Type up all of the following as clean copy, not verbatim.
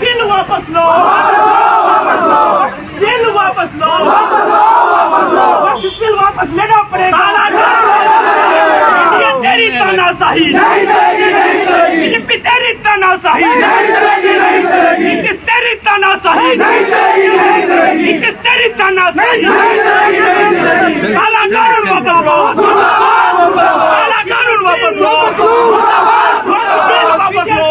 दिल वापस लो, दिल वापस लो, दिल वापस लेना पड़ेगा। ये तेरी तानाशाही, बीजेपी तेरी तानाशाही, नीतीश तेरी तानाशाही, नीतीश तेरी तानाशाही। काला कानून वापस लो, काला कानून वापस लो, बिल वापस लो,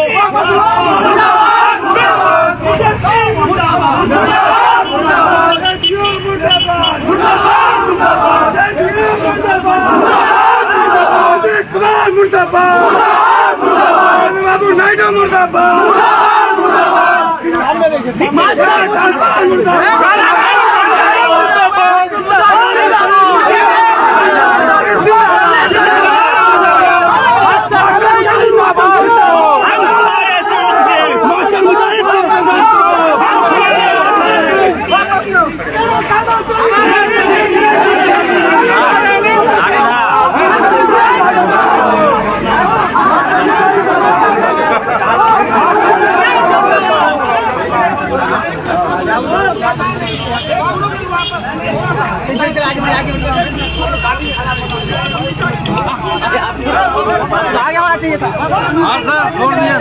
बाबू नायडू आगे होना चाहिए था। हाँ सर, छोड़ दिया।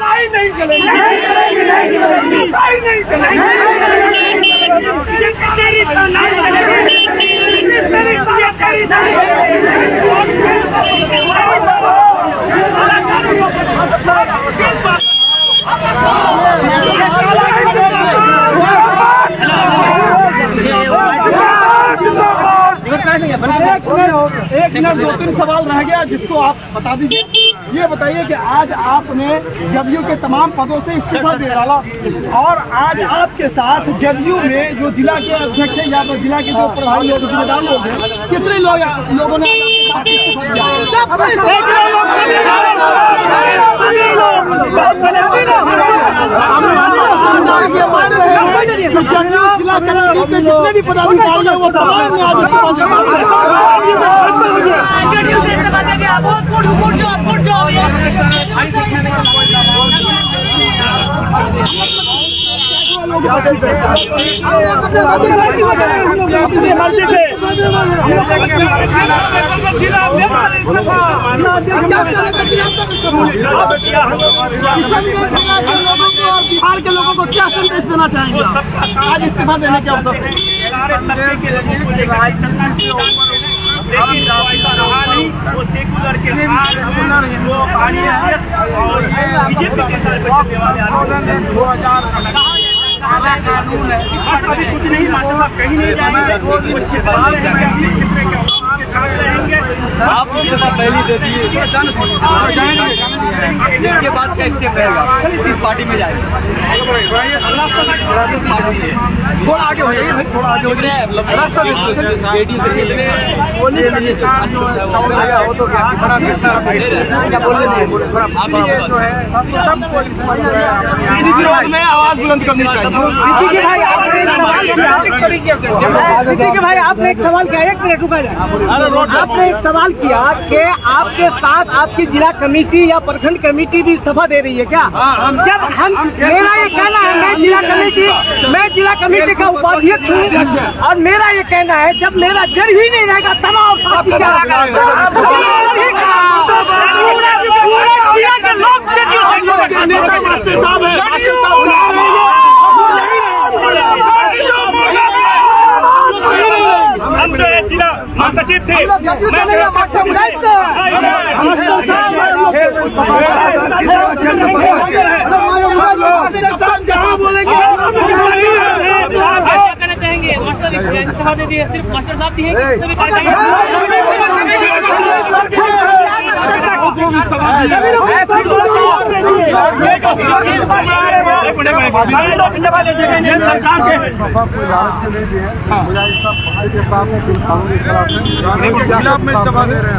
नहीं चलेगी, नहीं चलेगी। एक मिनट 2-3 सवाल रह गया जिसको आप बता दीजिए। ये बताइए कि आज आपने जदयू के तमाम पदों से इस्तीफा दे डाला और आज आपके साथ जदयू में जो जिला के अध्यक्ष है या फिर जिला के जो प्रभारी लोग जिम्मेदार लोग हैं, कितने लोगों ने जितने भी पदाधिकारी हैं वो तमाम ने आज बिहार के लोगों को क्या संदेश देना चाहेंगे आज इस्तीफा देने के अवसर पर? लेकिन ऐसा रहा नहीं, वो सेकुलर के साथ वो और बीजेपी के साथ कानून है। अभी कुछ नहीं, माशाल्लाह कहीं नहीं जाएंगे, आप पहली दे दिए, इसके बाद क्या स्टेप रहेगा? इस पार्टी में जाएंगे, थोड़ा आगे हो जाइए, थोड़ा आगे हो जाए, रास्ता बेटी से मिलने में आवाज बुलंद करनी चाहिए। भाई आपने एक सवाल किया, 1 मिनट रुका जाए। आपने एक सवाल किया कि आपके साथ आपकी जिला कमेटी या प्रखंड कमेटी भी इस्तीफा दे रही है क्या? जब हम मेरा ये कहना है, मैं जिला कमेटी का उपाध्यक्ष हूँ और मेरा ये कहना है जब मेरा जड़ ही नहीं रहेगा तनाव हम तो जिला महासचिव थे, जहाँ बोलेंगे इस्तीफा दे दिए, सिर्फ मास्टर साहब दिए।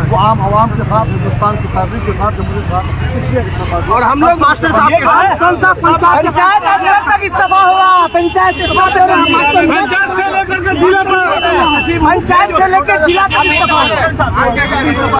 वो आवाम के साथ, हिंदुस्तान की फैसले के साथ, और हम लोग मास्टर साहब के साथ पंचायत तक इस्तीफा हुआ, पंचायत लेकर जिला पंचायत से लेकर जिला तक